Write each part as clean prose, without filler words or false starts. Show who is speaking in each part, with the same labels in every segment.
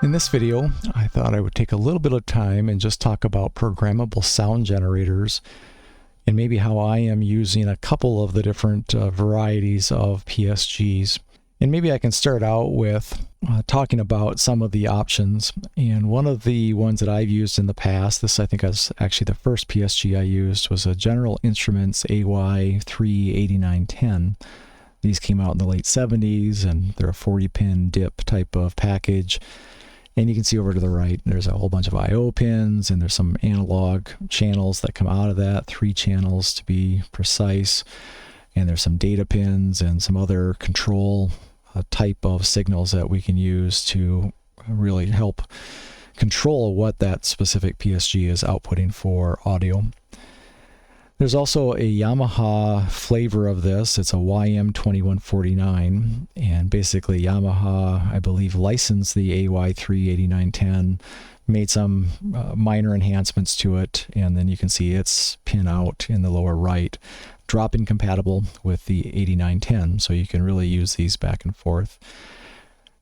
Speaker 1: In this video, I thought I would take a little bit of time and just talk about programmable sound generators and maybe how I am using a couple of the different varieties of PSGs. And maybe I can start out with talking about some of the options. And one of the ones that I've used in the past, this I think was actually the first PSG I used, was a General Instruments AY-3-8910. These came out in the late 70s, and they're a 40-pin dip type of package. And you can see over to the right, there's a whole bunch of I/O pins, and there's some analog channels that come out of that, 3 channels to be precise. And there's some data pins and some other control type of signals that we can use to really help control what that specific PSG is outputting for audio. There's also a Yamaha flavor of this. It's a YM2149, and basically Yamaha, I believe, licensed the AY-3-8910, made some minor enhancements to it, and then you can see its pin out in the lower right, drop-in compatible with the 8910, so you can really use these back and forth.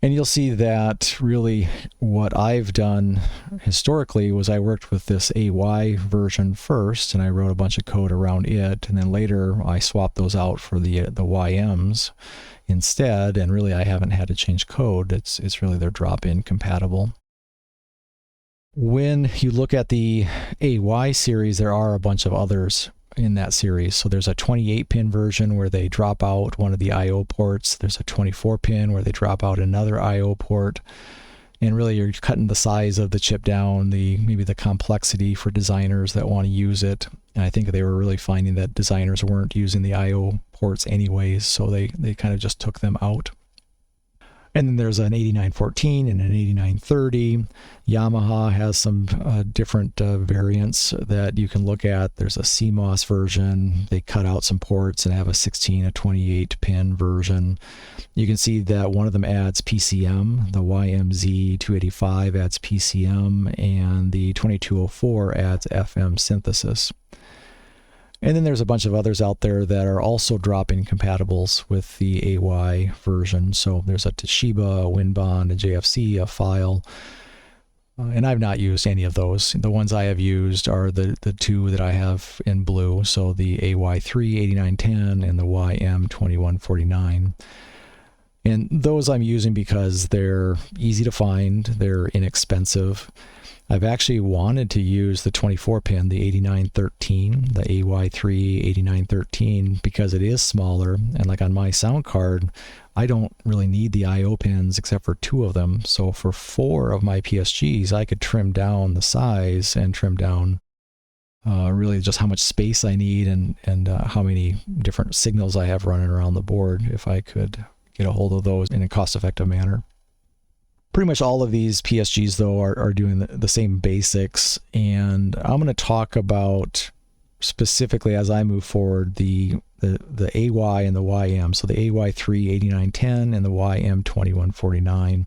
Speaker 1: And you'll see that really what I've done historically was I worked with this AY version first, and I wrote a bunch of code around it, and then later I swapped those out for the YMs instead, and really I haven't had to change code. It's really they're drop-in compatible. When you look at the AY series, there are a bunch of others in that series. So there's a 28-pin version where they drop out one of the I/O ports. There's a 24-pin where they drop out another I/O port. And really you're cutting the size of the chip down, maybe the complexity for designers that want to use it. And I think they were really finding that designers weren't using the I/O ports anyways, so they kind of just took them out. And then there's an 8914 and an 8930. Yamaha has some different variants that you can look at. There's a CMOS version. They cut out some ports and have a 16, a 28-pin version. You can see that one of them adds PCM. The YMZ285 adds PCM, and the 2204 adds FM synthesis. And then there's a bunch of others out there that are also drop-in compatibles with the AY version. So there's a Toshiba, a Winbond, a JFC, a File. And I've not used any of those. The ones I have used are the two that I have in blue. So the AY-3-8910 and the YM2149. And those I'm using because they're easy to find, they're inexpensive. I've actually wanted to use the 24-pin, the 8913, the AY-3-8913, because it is smaller. And like on my sound card, I don't really need the I/O pins except for 2 of them. So for 4 of my PSGs, I could trim down the size and trim down really just how much space I need and how many different signals I have running around the board if I could get a hold of those in a cost-effective manner. Pretty much all of these PSGs, though, are doing the same basics, and I'm going to talk about specifically as I move forward the AY and the YM. So the AY-3-8910 and the YM2149.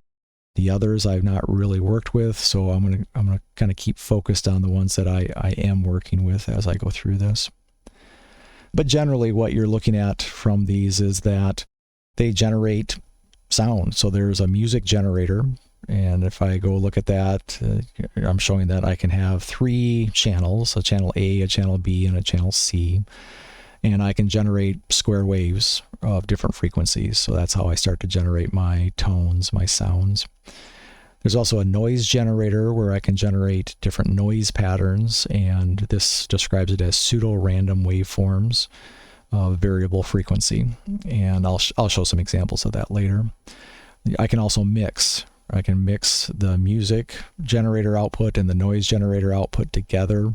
Speaker 1: The others I've not really worked with, so I'm going to kind of keep focused on the ones that I am working with as I go through this. But generally, what you're looking at from these is that they generate sound. So there's a music generator, and if I go look at that, I'm showing that I can have 3 channels, a channel A, a channel B, and a channel C, and I can generate square waves of different frequencies. So that's how I start to generate my tones, my sounds. There's also a noise generator where I can generate different noise patterns, and this describes it as pseudo-random waveforms of variable frequency, and I'll show some examples of that later. I can also mix. I can mix the music generator output and the noise generator output together,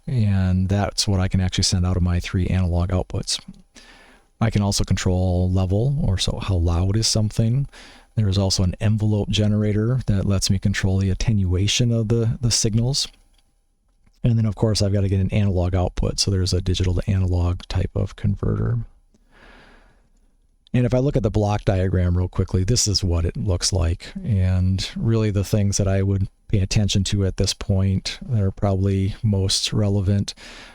Speaker 1: and that's what I can actually send out of my 3 analog outputs. I can also control level, or so how loud is something. There is also an envelope generator that lets me control the attenuation of the signals. And then, of course, I've got to get an analog output, so there's a digital to analog type of converter. And if I look at the block diagram real quickly, this is what it looks like. And really the things that I would pay attention to at this point. They're probably most relevant.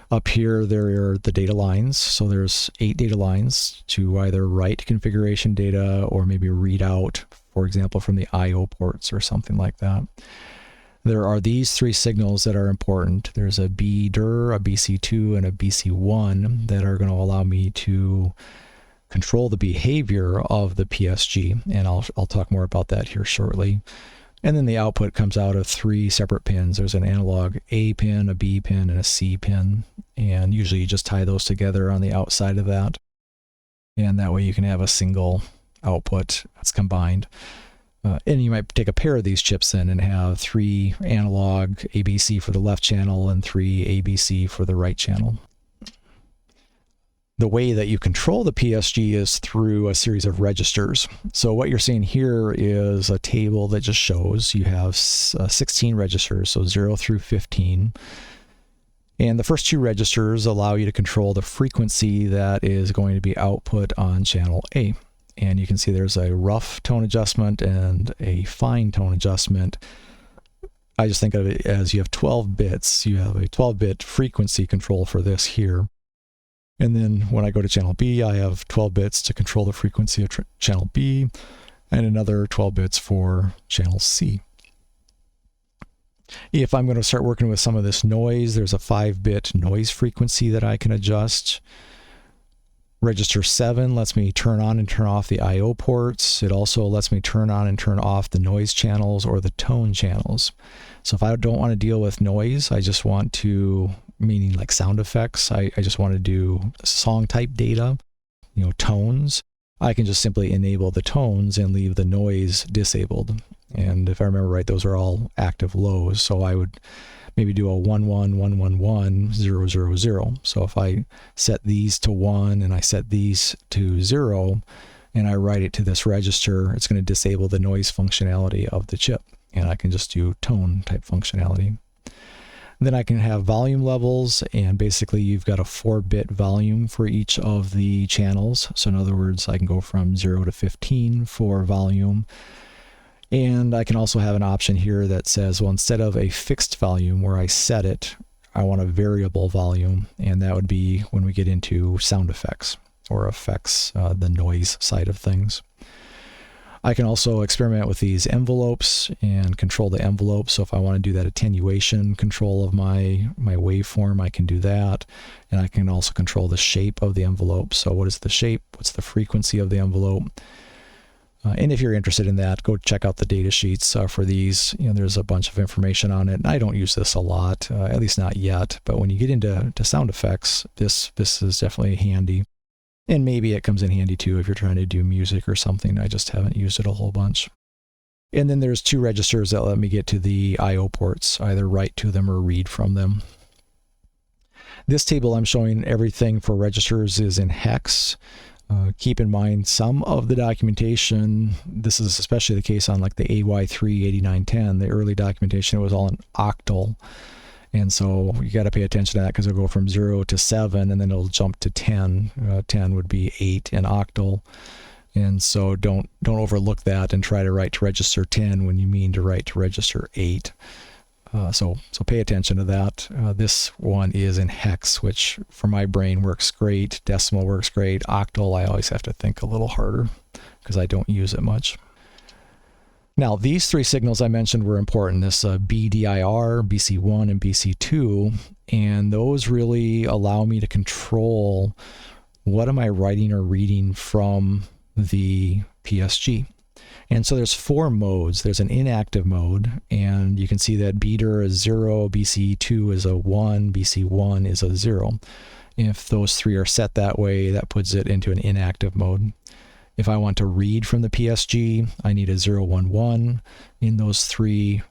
Speaker 1: Up here, there are the data lines. So there's 8 data lines to either write configuration data or maybe read out, for example, from the I/O ports or something like that. There are these 3 signals that are important. There's a BDIR, a BC2, and a BC1 that are going to allow me to control the behavior of the PSG, and I'll talk more about that here shortly. And then the output comes out of 3 separate pins. There's an analog A pin, a B pin, and a C pin. And usually you just tie those together on the outside of that. And that way you can have a single output that's combined. And you might take a pair of these chips then and have 3 analog ABC for the left channel and 3 ABC for the right channel. The way that you control the PSG is through a series of registers. So what you're seeing here is a table that just shows you have 16 registers, so 0 through 15. And the first 2 registers allow you to control the frequency that is going to be output on channel A. And you can see there's a rough tone adjustment and a fine tone adjustment. I just think of it as you have 12 bits. You have a 12-bit frequency control for this here. And then when I go to channel B, I have 12 bits to control the frequency of channel B and another 12 bits for channel C. If I'm going to start working with some of this noise, there's a 5-bit noise frequency that I can adjust. Register 7 lets me turn on and turn off the I/O ports. It also lets me turn on and turn off the noise channels or the tone channels. So if I don't want to deal with noise, I just want to, meaning like sound effects, I just want to do song type data, tones, I can just simply enable the tones and leave the noise disabled. And if I remember right, those are all active lows. So I would maybe do a 1 1 1 1 1 0 0 0. So if I set these to 1 and I set these to 0 and I write it to this register, it's going to disable the noise functionality of the chip. And I can just do tone type functionality. Then I can have volume levels, and basically you've got a 4-bit volume for each of the channels. So in other words, I can go from 0 to 15 for volume. And I can also have an option here that says, well, instead of a fixed volume where I set it, I want a variable volume. And that would be when we get into sound effects or effects, the noise side of things. I can also experiment with these envelopes and control the envelope. So if I want to do that attenuation control of my waveform, I can do that. And I can also control the shape of the envelope. So what is the shape? What's the frequency of the envelope? And if you're interested in that, go check out the data sheets for these. There's a bunch of information on it. I don't use this a lot, at least not yet. But when you get into sound effects, this is definitely handy. And maybe it comes in handy too if you're trying to do music or something. I just haven't used it a whole bunch. And then there's 2 registers that let me get to the I/O ports, either write to them or read from them. This table I'm showing everything for registers is in hex. Keep in mind some of the documentation, this is especially the case on like the AY-3-8910, the early documentation, it was all in octal. And so you got to pay attention to that because it'll go from 0 to 7 and then it'll jump to 10. 10 would be 8 in octal. And so don't overlook that and try to write to register 10 when you mean to write to register 8. So pay attention to that. This one is in hex, which for my brain works great. Decimal works great. Octal, I always have to think a little harder because I don't use it much. Now, these 3 signals I mentioned were important, this BDIR, BC1, and BC2, and those really allow me to control what am I writing or reading from the PSG. And so there's 4 modes. There's an inactive mode, and you can see that BDIR is 0, BC2 is a 1, BC1 is a 0. If those 3 are set that way, that puts it into an inactive mode. If I want to read from the PSG, I need a 0, 1, 1 in those 3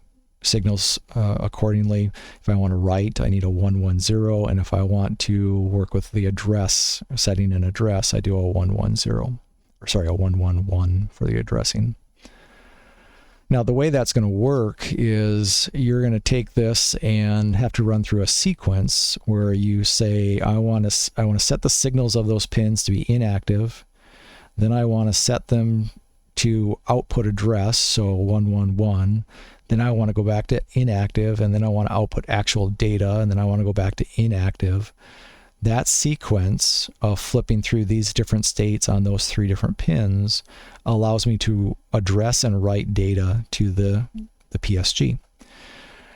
Speaker 1: signals accordingly. If I want to write, I need a 1, 1, 0. And if I want to work with the address, setting an address, I do a 1, 1, 0. Or sorry, a 1, 1, 1 for the addressing. Now, the way that's going to work is you're going to take this and have to run through a sequence where you say, I want to set the signals of those pins to be inactive. Then I want to set them to output address, so 111, then I want to go back to inactive, and then I want to output actual data, and then I want to go back to inactive. That sequence of flipping through these different states on those 3 different pins allows me to address and write data to the PSG.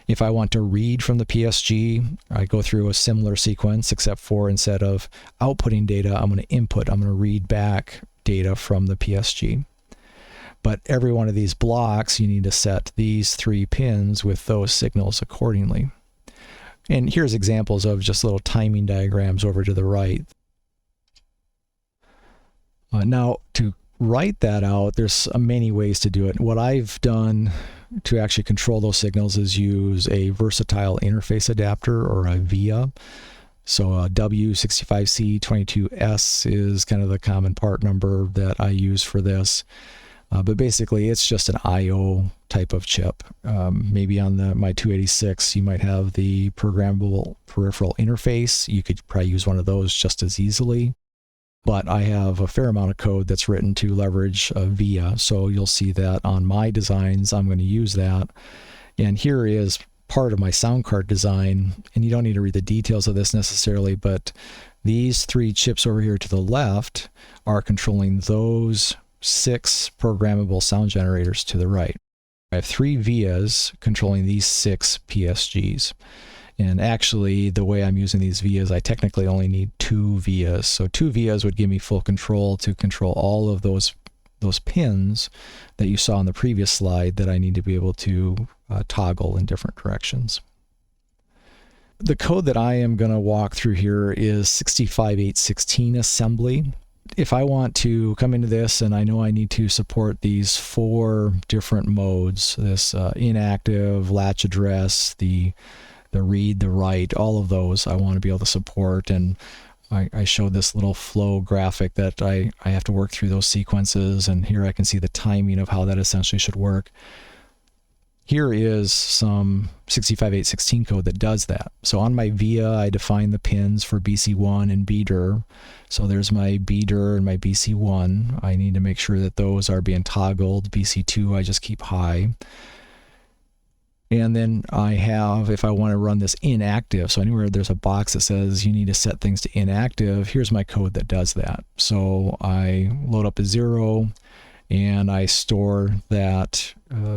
Speaker 1: If I want to read from the PSG, I go through a similar sequence, except for instead of outputting data, I'm going to input, I'm going to read back data from the PSG. But every one of these blocks, you need to set these 3 pins with those signals accordingly. And here's examples of just little timing diagrams over to the right. Now, to write that out, there's many ways to do it. What I've done to actually control those signals is use a versatile interface adapter, or a VIA. So a W65C22S is kind of the common part number that I use for this. But basically, it's just an I/O type of chip. Maybe on my 286, you might have the programmable peripheral interface. You could probably use one of those just as easily. But I have a fair amount of code that's written to leverage VIA. So you'll see that on my designs, I'm going to use that. And here is part of my sound card design. And you don't need to read the details of this necessarily, but these 3 chips over here to the left are controlling those 6 programmable sound generators to the right. I have 3 VIAs controlling these 6 PSGs. And actually, the way I'm using these VIAs, I technically only need 2 VIAs. So 2 VIAs would give me full control to control all of those pins that you saw on the previous slide that I need to be able to toggle in different directions. The code that I am going to walk through here is 65816 assembly. If I want to come into this and I know I need to support these 4 different modes, this inactive, latch address, the read, the write, all of those I want to be able to support. And I showed this little flow graphic that I have to work through those sequences, and here I can see the timing of how that essentially should work. Here is some 65816 code that does that. So on my VIA, I define the pins for BC1 and BDIR. So there's my BDIR and my BC1. I need to make sure that those are being toggled. BC2, I just keep high. And then I have, if I want to run this inactive, so anywhere there's a box that says you need to set things to inactive, here's my code that does that. So I load up a 0, and I store that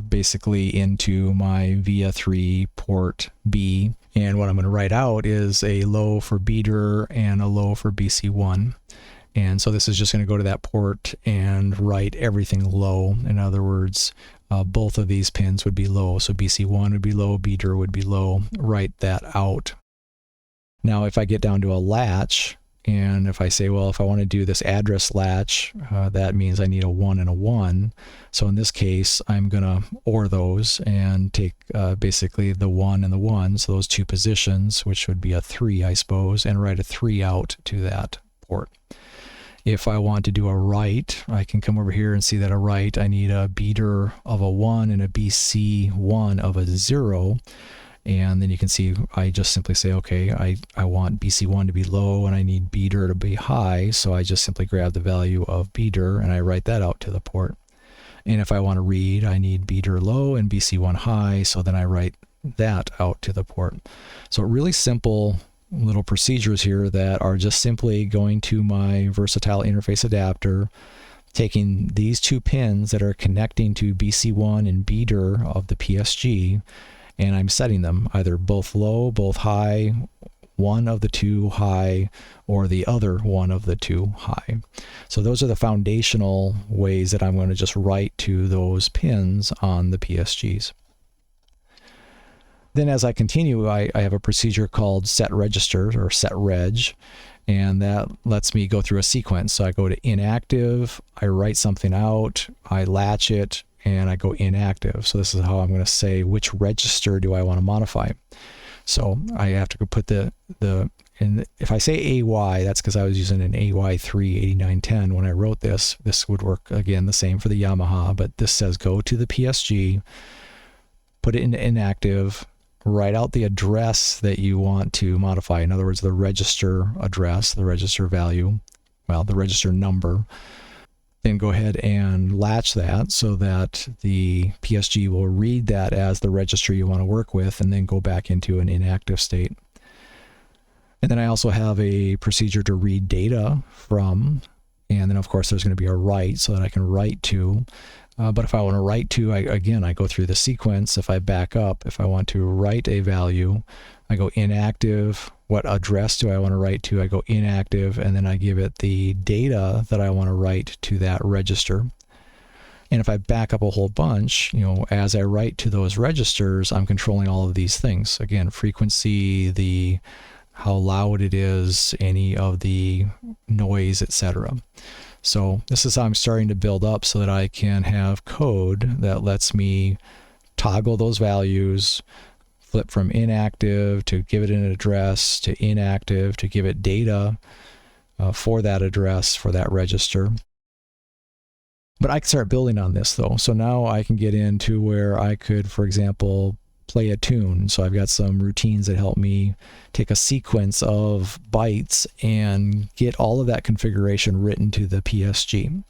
Speaker 1: basically into my VIA 3 port B. And what I'm going to write out is a low for BDIR and a low for BC1. And so this is just going to go to that port and write everything low. In other words, both of these pins would be low. So BC1 would be low, BDIR would be low. Write that out. Now, if I get down to a latch, and if I say, well, if I want to do this address latch, that means I need a 1 and a 1. So in this case, I'm going to OR those and take basically the 1 and the 1, so those 2 positions, which would be a 3, I suppose, and write a 3 out to that port. If I want to do a write, I can come over here and see that a write, I need a BDIR of a 1 and a BC1 of a 0. And then you can see I just simply say, okay, I want BC1 to be low and I need BDIR to be high. So I just simply grab the value of BDIR and I write that out to the port. And if I want to read, I need BDIR low and BC1 high. So then I write that out to the port. So really simple little procedures here that are just simply going to my versatile interface adapter, taking these 2 pins that are connecting to BC1 and BDIR of the PSG, and I'm setting them either both low, both high, one of the 2 high, or the other one of the 2 high. So those are the foundational ways that I'm going to just write to those pins on the PSGs. Then as I continue, I have a procedure called set register, or set reg, and that lets me go through a sequence. So I go to inactive, I write something out, I latch it, and I go inactive. So this is how I'm going to say which register do I want to modify. So I have to go put and if I say AY, that's because I was using an AY-3-8910 when I wrote this. This would work again the same for the Yamaha, but this says go to the PSG, put it into inactive, write out the address that you want to modify. In other words, the register address, the register value, well, the register number. then go ahead and latch that so that the PSG will read that as the register you want to work with, and then go back into an inactive state. And then I also have a procedure to read data from, and then of course there's going to be a write so that I can write to. But if I want to write to, again, I go through the sequence. If I back up, if I want to write a value, I go inactive. What address do I want to write to? I go inactive, and then I give it the data that I want to write to that register. And if I back up a whole bunch, as I write to those registers, I'm controlling all of these things. Again, frequency, how loud it is, any of the noise, etc. So this is how I'm starting to build up so that I can have code that lets me toggle those values, flip from inactive to give it an address, to inactive to give it data for that address, for that register. But I can start building on this though. So now I can get into where I could, for example, play a tune. So I've got some routines that help me take a sequence of bytes and get all of that configuration written to the PSG.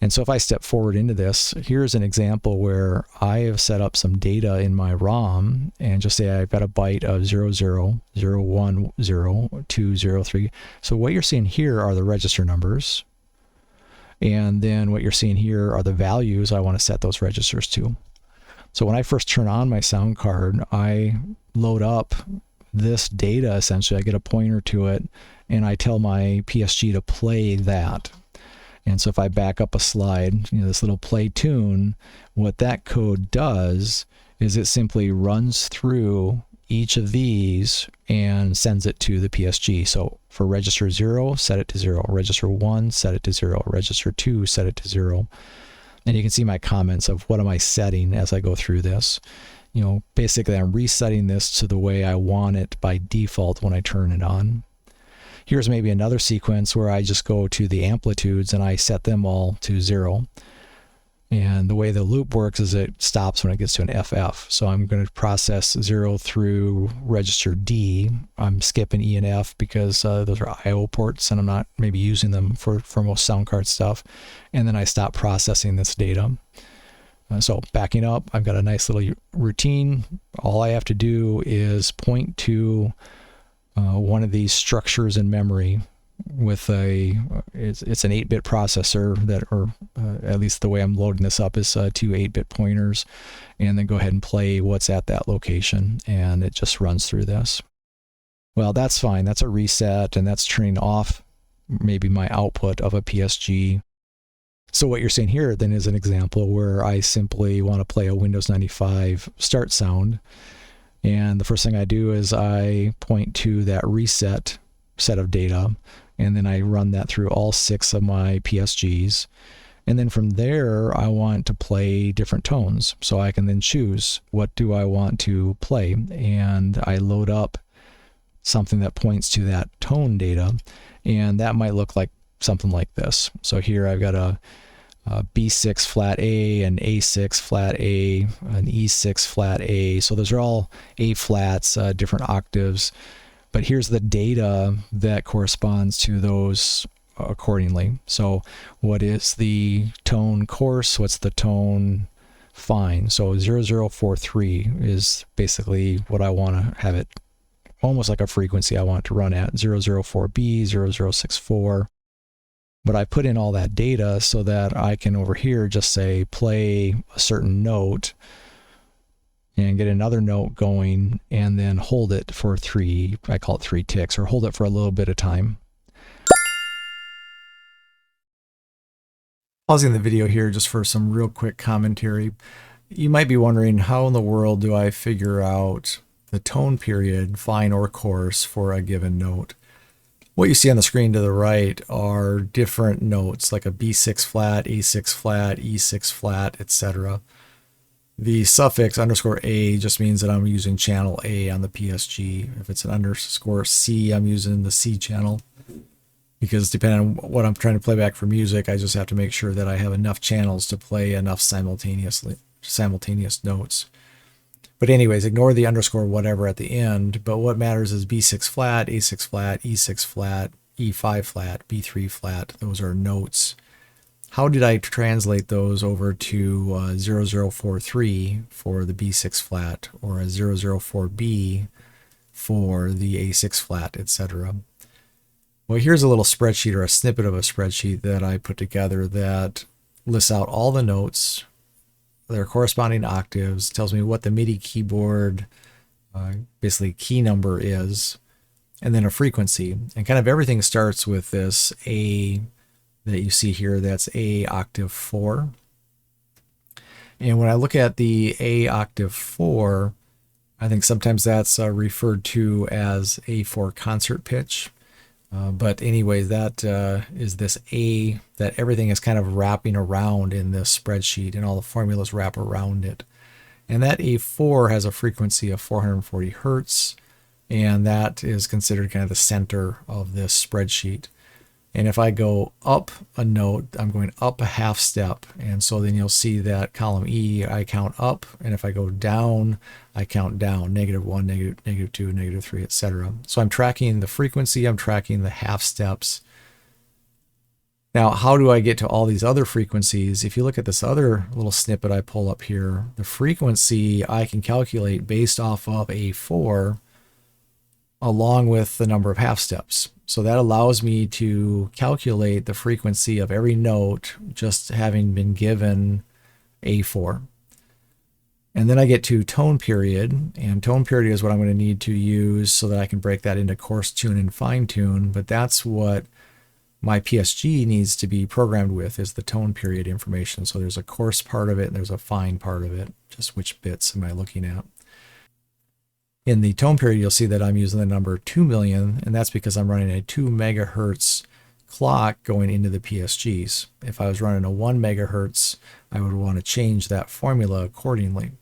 Speaker 1: And so if I step forward into this, here's an example where I have set up some data in my ROM and just say I've got a byte of 00, 01, 0, 2, 0, 3. So what you're seeing here are the register numbers. And then what you're seeing here are the values I want to set those registers to. So when I first turn on my sound card, I load up this data, essentially. I get a pointer to it, and I tell my PSG to play that. And so if I back up a slide, this little play tune, what that code does is it simply runs through each of these and sends it to the PSG. So for register 0, set it to 0. Register 1, set it to 0. Register 2, set it to 0. And you can see my comments of what am I setting as I go through this. Basically I'm resetting this to the way I want it by default when I turn it on. Here's maybe another sequence where I just go to the amplitudes and I set them all to 0. And the way the loop works is it stops when it gets to an FF. So I'm going to process 0 through register D. I'm skipping E and F because those are I/O ports and I'm not maybe using them for most sound card stuff. And then I stop processing this data. So backing up, I've got a nice little routine. All I have to do is point to one of these structures in memory with it's an 8-bit processor or at least the way I'm loading this up is 2 8-bit pointers, and then go ahead and play what's at that location, and it just runs through this. Well, that's fine. That's a reset, and that's turning off maybe my output of a PSG. So what you're seeing here then is an example where I simply want to play a Windows 95 start sound, and the first thing I do is I point to that reset set of data, and then I run that through all 6 of my PSGs. And then from there, I want to play different tones. So I can then choose what do I want to play. And I load up something that points to that tone data. And that might look like something like this. So here I've got a B6 flat A, an A6 flat A, an E6 flat A. So those are all A flats, different octaves. But here's the data that corresponds to those accordingly. So what is the tone coarse? What's the tone fine? So 0043 is basically what I want to have it, almost like a frequency I want it to run at, 004B, 0064. But I put in all that data so that I can over here just say play a certain note and get another note going and then hold it for 3, I call it 3 ticks, or hold it for a little bit of time. Pausing the video here just for some real quick commentary. You might be wondering, how in the world do I figure out the tone period, fine or coarse, for a given note? What you see on the screen to the right are different notes, like a B6 flat, A6 flat, E6 flat, etc. The suffix _A just means that I'm using channel A on the PSG. If it's an _C, I'm using the C channel. Because depending on what I'm trying to play back for music, I just have to make sure that I have enough channels to play enough simultaneous notes. But anyways, ignore the underscore whatever at the end. But what matters is B6 flat, A6 flat, E6 flat, E5 flat, B3 flat. Those are notes how did I translate those over to 0043 for the B6 flat, or a 004B for the A6 flat, etc.? Well, here's a little spreadsheet, or a snippet of a spreadsheet that I put together that lists out all the notes, their corresponding octaves, tells me what the MIDI keyboard basically key number is, and then a frequency. And kind of everything starts with this A that you see here, that's A octave 4. And when I look at the A octave 4, I think sometimes that's referred to as A4 concert pitch. But anyway, that is this A that everything is kind of wrapping around in this spreadsheet, and all the formulas wrap around it. And that A4 has a frequency of 440 hertz, and that is considered kind of the center of this spreadsheet. And if I go up a note, I'm going up a half step. And so then you'll see that column E, I count up. And if I go down, I count down, -1, -2, -3, etc. So I'm tracking the frequency, I'm tracking the half steps. Now, how do I get to all these other frequencies? If you look at this other little snippet I pull up here, the frequency I can calculate based off of A4 along with the number of half steps. So that allows me to calculate the frequency of every note just having been given A4. And then I get to tone period, and tone period is what I'm going to need to use so that I can break that into coarse tune and fine tune, but that's what my PSG needs to be programmed with, is the tone period information. So there's a coarse part of it and there's a fine part of it. Just which bits am I looking at? In the tone period, you'll see that I'm using the number 2 million, and that's because I'm running a 2 megahertz clock going into the PSGs. If I was running a 1 megahertz, I would want to change that formula accordingly.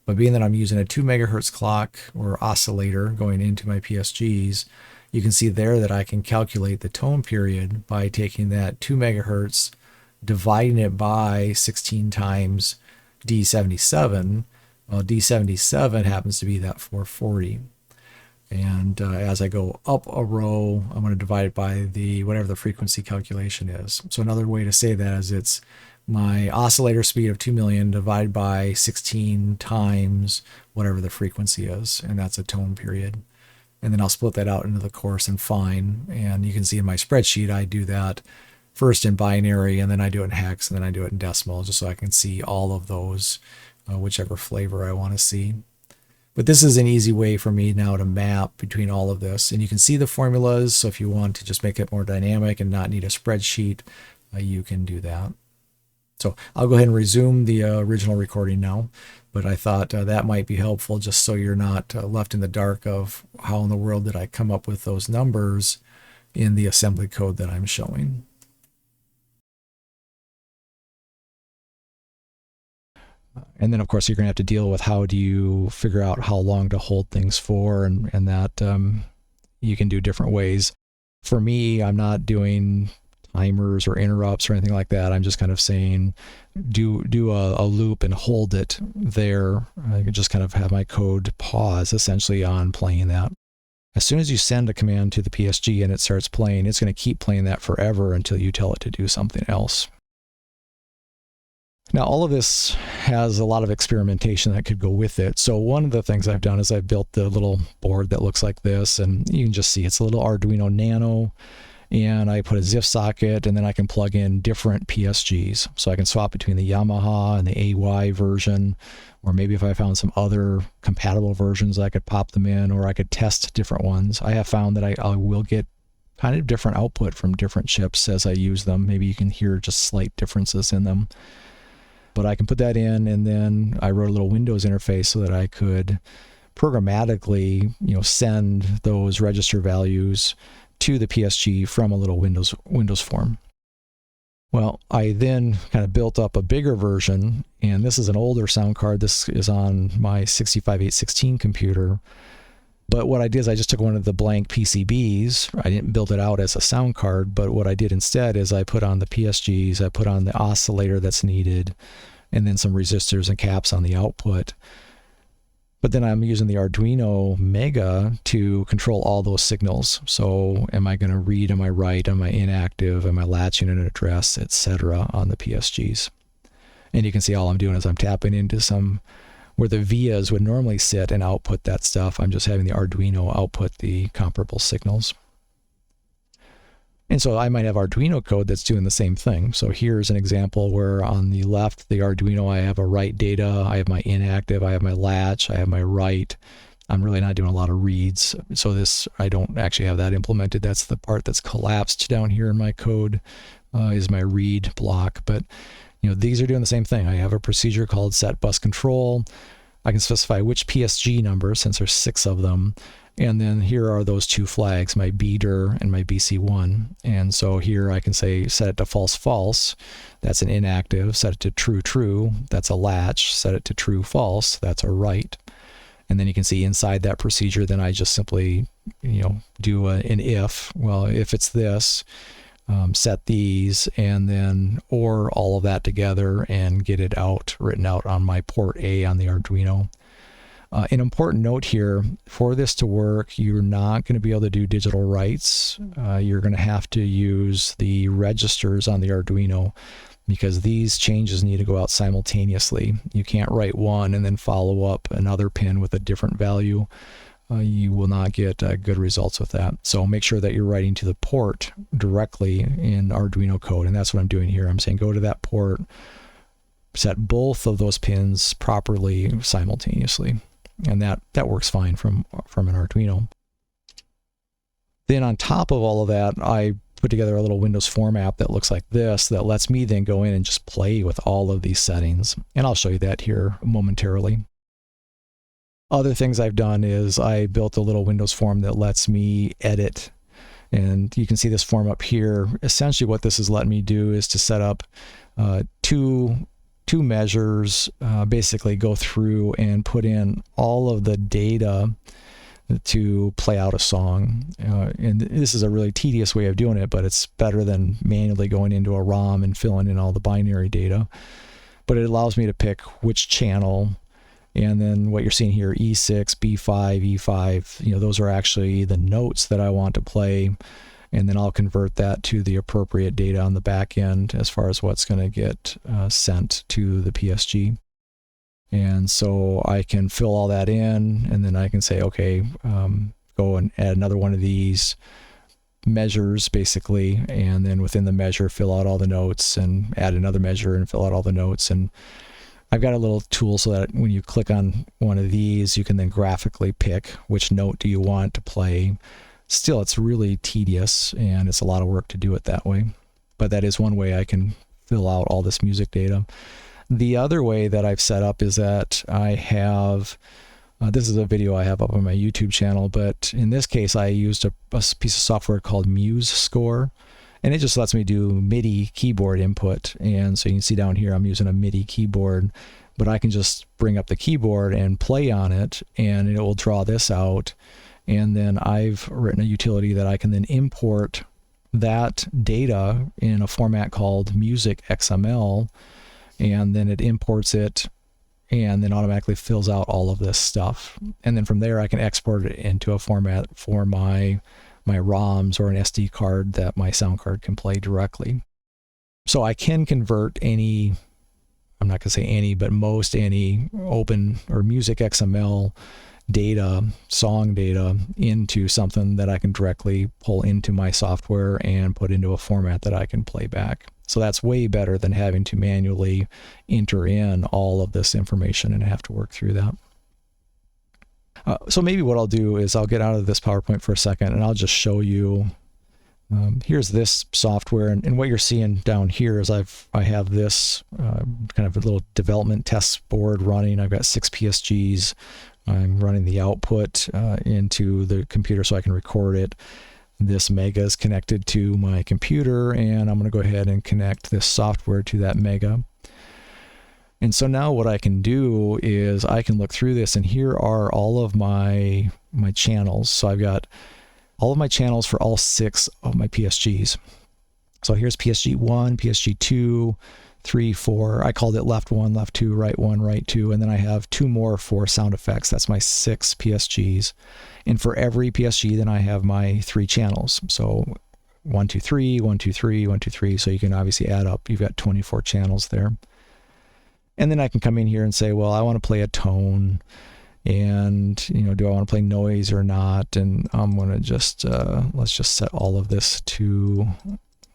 Speaker 1: But being that I'm using a 2 megahertz clock or oscillator going into my PSGs, you can see there that I can calculate the tone period by taking that 2 megahertz, dividing it by 16 times D77. Well, D77 happens to be that 440. And as I go up a row, I'm going to divide it by the whatever the frequency calculation is. So another way to say that is it's my oscillator speed of 2 million divided by 16 times whatever the frequency is, and that's a tone period. And then I'll split that out into the coarse and fine. And you can see in my spreadsheet, I do that first in binary, and then I do it in hex, and then I do it in decimal, just so I can see all of those, whichever flavor I want to see. But this is an easy way for me now to map between all of this. And you can see the formulas, so if you want to just make it more dynamic and not need a spreadsheet, you can do that. So I'll go ahead and resume the original recording now, but I thought that might be helpful just so you're not left in the dark of how in the world did I come up with those numbers in the assembly code that I'm showing. And then, of course, you're going to have to deal with how do you figure out how long to hold things for, and that you can do different ways. For me, I'm not doing timers or interrupts or anything like that. I'm just kind of saying do a loop and hold it there. I can just kind of have my code pause essentially on playing that. As soon as you send a command to the PSG and it starts playing, it's going to keep playing that forever until you tell it to do something else. Now, all of this has a lot of experimentation that could go with it. So one of the things I've done is I've built the little board that looks like this, and you can just see it's a little Arduino Nano, and I put a ZIF socket, and then I can plug in different PSGs. So I can swap between the Yamaha and the AY version, or maybe if I found some other compatible versions, I could pop them in, or I could test different ones. I have found that I will get kind of different output from different chips as I use them. Maybe you can hear just slight differences in them. But I can put that in, and then I wrote a little Windows interface so that I could programmatically, send those register values to the PSG from a little Windows form. Well, I then kind of built up a bigger version, and this is an older sound card. This is on my 65816 computer. But what I did is I just took one of the blank PCBs. I didn't build it out as a sound card, but what I did instead is I put on the PSGs, I put on the oscillator that's needed, and then some resistors and caps on the output. But then I'm using the Arduino Mega to control all those signals. So am I going to read, am I write, am I inactive, am I latching an address, etc. on the PSGs. And you can see all I'm doing is I'm tapping into some where the vias would normally sit and output that stuff. I'm just having the Arduino output the comparable signals. And so I might have Arduino code that's doing the same thing. So here's an example where on the left, the Arduino, I have a write data, I have my inactive, I have my latch, I have my write. I'm really not doing a lot of reads. So this, I don't actually have that implemented. That's the part that's collapsed down here in my code is my read block. But these are doing the same thing. I have a procedure called set bus control. I can specify which PSG number, since there's 6 of them. And then here are those 2 flags, my BDIR and my BC1. And so here I can say set it to false, false. That's an inactive. Set it to true, true. That's a latch. Set it to true, false. That's a write. And then you can see inside that procedure, then I just simply, do an if. Well, if it's this, set these, and then or all of that together and get it written out on my port A on the Arduino. An important note here, for this to work, you're not going to be able to do digital writes. You're going to have to use the registers on the Arduino because these changes need to go out simultaneously. You can't write one and then follow up another pin with a different value. You will not get good results with that. So make sure that you're writing to the port directly in Arduino code, and that's what I'm doing here. I'm saying go to that port, set both of those pins properly simultaneously. And that works fine from an Arduino. Then on top of all of that, I put together a little Windows Form app that looks like this that lets me then go in and just play with all of these settings. And I'll show you that here momentarily. Other things I've done is I built a little Windows form that lets me edit. And you can see this form up here. Essentially what this is letting me do is to set up two measures, basically go through and put in all of the data to play out a song. And this is a really tedious way of doing it, but it's better than manually going into a ROM and filling in all the binary data. But it allows me to pick which channel, and then what you're seeing here, E6, B5, E5, those are actually the notes that I want to play. And then I'll convert that to the appropriate data on the back end as far as what's going to get sent to the PSG. And so I can fill all that in, and then I can say, okay, go and add another one of these measures, basically, and then within the measure, fill out all the notes, and add another measure and fill out all the notes. And I've got a little tool so that when you click on one of these, you can then graphically pick which note do you want to play. Still, it's really tedious, and it's a lot of work to do it that way. But that is one way I can fill out all this music data. The other way that I've set up is that I have, this is a video I have up on my YouTube channel, but in this case I used a piece of software called MuseScore, and it just lets me do MIDI keyboard input. And so you can see down here I'm using a MIDI keyboard, but I can just bring up the keyboard and play on it, and it will draw this out. And then I've written a utility that I can then import that data in a format called music XML, and then it imports it and then automatically fills out all of this stuff. And then from there I can export it into a format for my ROMs or an SD card that my sound card can play directly. So I can convert any, I'm not going to say any, but most any open or music XML data, song data, into something that I can directly pull into my software and put into a format that I can play back. So that's way better than having to manually enter in all of this information and have to work through that. So maybe what I'll do is I'll get out of this PowerPoint for a second and I'll just show you, here's this software, and what you're seeing down here is I have this kind of a little development test board running. I've got 6 PSGs. I'm running the output into the computer so I can record it. This Mega is connected to my computer, and I'm going to go ahead and connect this software to that Mega. And so now what I can do is I can look through this, and here are all of my channels. So I've got all of my channels for all 6 of my PSGs. So here's PSG1, PSG2, 3, 4. I called it left 1, left 2, right 1, right 2, and then I have 2 more for sound effects. That's my 6 PSGs. And for every PSG, then I have my 3 channels. So 1, 2, 3, 1, 2, 3, 1, 2, 3. So you can obviously add up. You've got 24 channels there. And then I can come in here and say, well, I want to play a tone. And, you know, do I want to play noise or not? And I'm going to just, let's just set all of this to,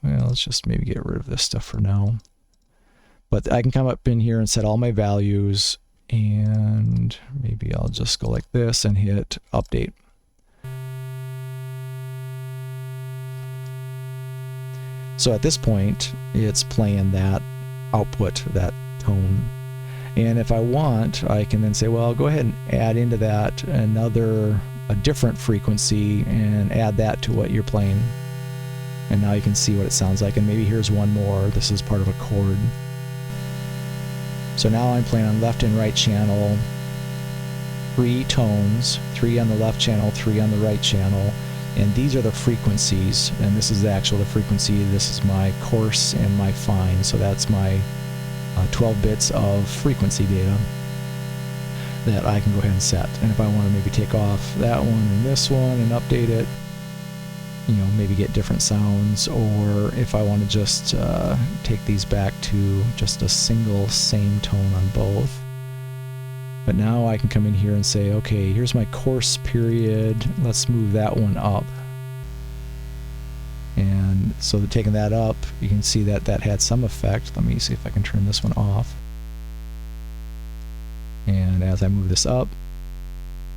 Speaker 1: well, let's just maybe get rid of this stuff for now. But I can come up in here and set all my values, and maybe I'll just go like this and hit update. So at this point, it's playing that output, that tone. And if I want, I can then say, well, I'll go ahead and add into that a different frequency and add that to what you're playing. And now you can see what it sounds like. And maybe here's one more. This is part of a chord. So now I'm playing on left and right channel, 3 tones, 3 on the left channel, 3 on the right channel. And these are the frequencies. And this is the frequency. This is my coarse and my fine. So that's my 12 bits of frequency data that I can go ahead and set. And if I want to maybe take off that one and this one and update it, you know, maybe get different sounds, or if I want to just take these back to just a single same tone on both. But now I can come in here and say, okay, here's my coarse period. Let's move that one up. And so taking that up, you can see that that had some effect. Let me see if I can turn this one off. And as I move this up,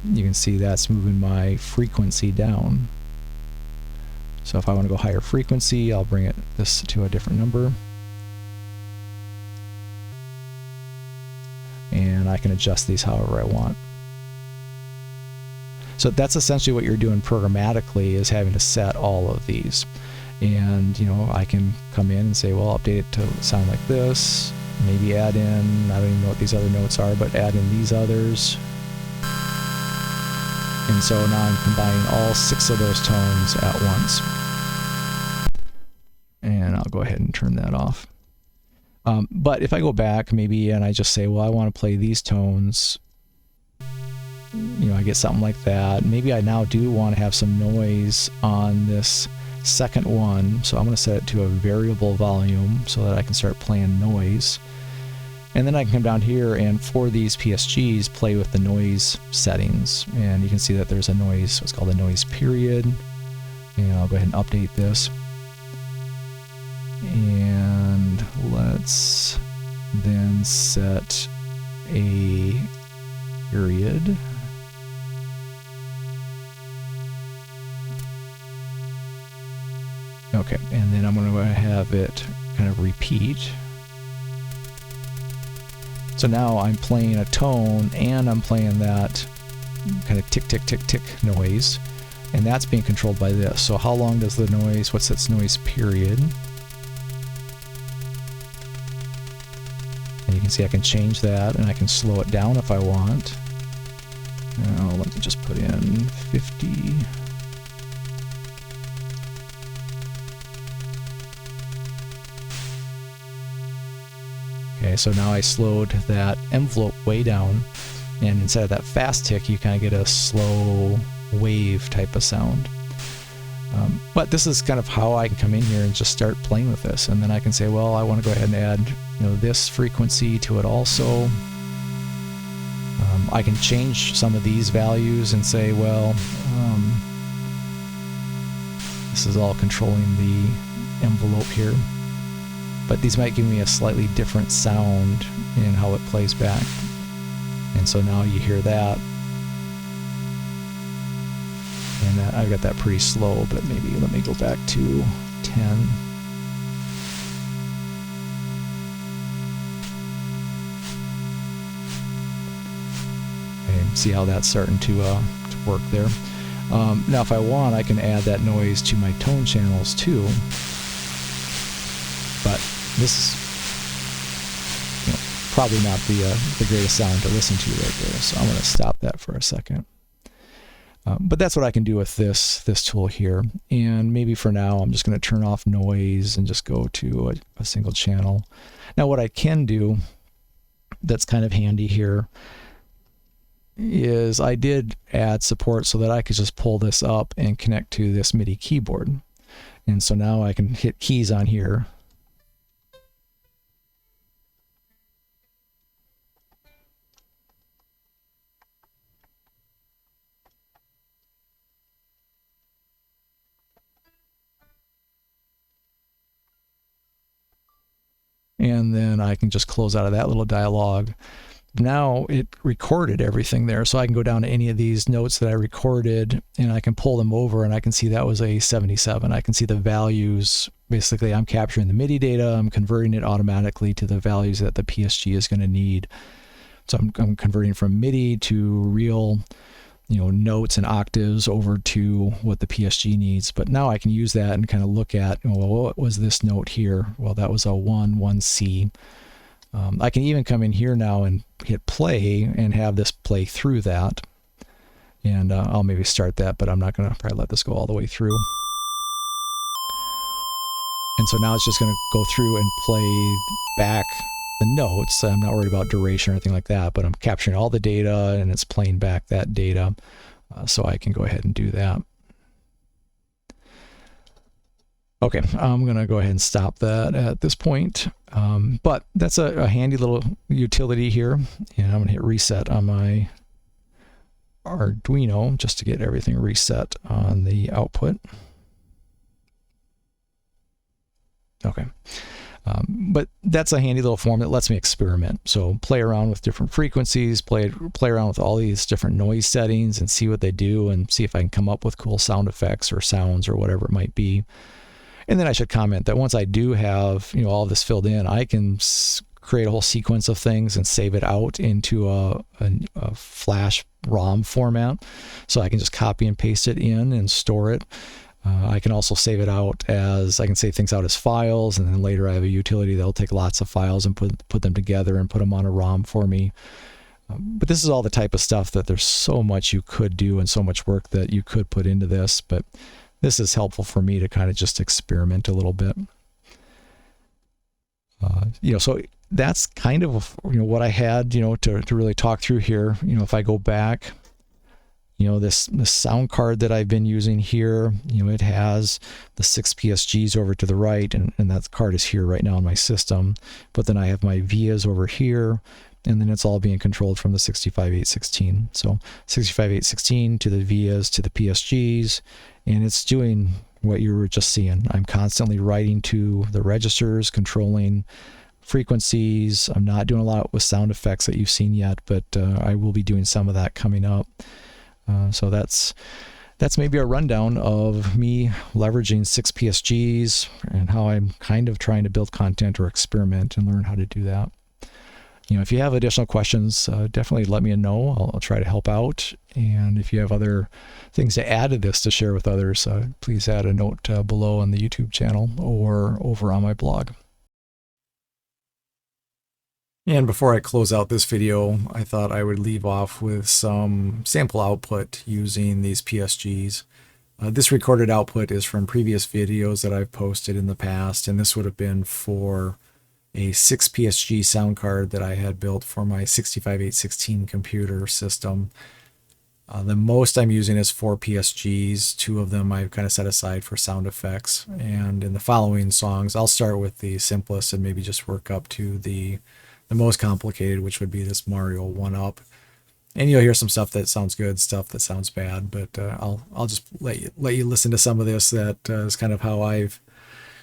Speaker 1: you can see that's moving my frequency down. So if I want to go higher frequency, I'll bring this to a different number. And I can adjust these however I want. So that's essentially what you're doing programmatically, is having to set all of these. And, you know, I can come in and say, well, update it to sound like this. Maybe add in, I don't even know what these other notes are, but add in these others. And so now I'm combining all 6 of those tones at once. And I'll go ahead and turn that off. But if I go back maybe and I just say, well, I want to play these tones, you know, I get something like that. Maybe I now do want to have some noise on this second one. So I'm going to set it to a variable volume so that I can start playing noise. And then I can come down here and for these PSGs, play with the noise settings. And you can see that there's a noise, what's called a noise period. And I'll go ahead and update this. And let's then set a period. Okay, and then I'm going to have it kind of repeat. So now I'm playing a tone and I'm playing that kind of tick, tick, tick, tick noise. And that's being controlled by this. So how long does the noise, what's its noise period? And you can see I can change that and I can slow it down if I want. Now let me just put in 50. Okay, so now I slowed that envelope way down, and instead of that fast tick, you kind of get a slow wave type of sound. But this is kind of how I can come in here and just start playing with this, and then I can say, well, I want to go ahead and add, you know, this frequency to it also. I can change some of these values and say, well, this is all controlling the envelope here. But these might give me a slightly different sound in how it plays back. And so now you hear that. And I've got that pretty slow, but maybe let me go back to 10. Okay, see how that's starting to work there. Now if I want, I can add that noise to my tone channels too. But this is, you know, probably not the greatest sound to listen to right there, so I'm going to stop that for a second. But that's what I can do with this tool here. And maybe for now, I'm just going to turn off noise and just go to a single channel. Now, what I can do that's kind of handy here is I did add support so that I could just pull this up and connect to this MIDI keyboard. And so now I can hit keys on here. And then I can just close out of that little dialog. Now it recorded everything there, so I can go down to any of these notes that I recorded and I can pull them over, and I can see that was a 77. I can see the values. Basically, I'm capturing the MIDI data, I'm converting it automatically to the values that the PSG is going to need. So I'm converting from MIDI to real, notes and octaves over to what the PSG needs. But now I can use that and kind of look at, well, what was this note here? Well, that was a 1C. I can even come in here now and hit play and have this play through that. And I'll maybe start that, but I'm not going to probably let this go all the way through. And so now it's just going to go through and play back the notes. I'm not worried about duration or anything like that, but I'm capturing all the data and it's playing back that data. So I can go ahead and do that. Okay, I'm going to go ahead and stop that at this point. But that's a handy little utility here. And I'm going to hit reset on my Arduino just to get everything reset on the output. Okay. But that's a handy little form that lets me experiment. So play around with different frequencies, play around with all these different noise settings and see what they do and see if I can come up with cool sound effects or sounds or whatever it might be. And then I should comment that once I do have all this filled in, I can create a whole sequence of things and save it out into a flash ROM format. So I can just copy and paste it in and store it. I can also save it out as, I can save things out as files, and then later I have a utility that'll take lots of files and put them together and put them on a ROM for me. But this is all the type of stuff that there's so much you could do and so much work that you could put into this, but this is helpful for me to kind of just experiment a little bit. So that's kind of what I had to really talk through here. If I go back, this sound card that I've been using here, it has the 6 PSGs over to the right, and that card is here right now in my system. But then I have my vias over here, and then it's all being controlled from the 65816. So 65816 to the vias to the PSGs, and it's doing what you were just seeing. I'm constantly writing to the registers, controlling frequencies. I'm not doing a lot with sound effects that you've seen yet, but I will be doing some of that coming up. So that's maybe a rundown of me leveraging 6 PSGs and how I'm kind of trying to build content or experiment and learn how to do that. If you have additional questions, definitely let me know. I'll try to help out. And if you have other things to add to this to share with others, please add a note below on the YouTube channel or over on my blog. And before I close out this video, I thought I would leave off with some sample output using these PSGs. This recorded output is from previous videos that I've posted in the past, and this would have been for a 6 PSG sound card that I had built for my 65816 computer system. The most I'm using is 4 PSGs. 2 of them I've kind of set aside for sound effects. And in the following songs, I'll start with the simplest and maybe just work up to the most complicated, which would be this Mario 1-up. And you'll hear some stuff that sounds good, stuff that sounds bad, but I'll just let you listen to some of this. That is kind of how I've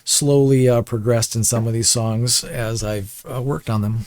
Speaker 1: slowly progressed in some of these songs as I've worked on them.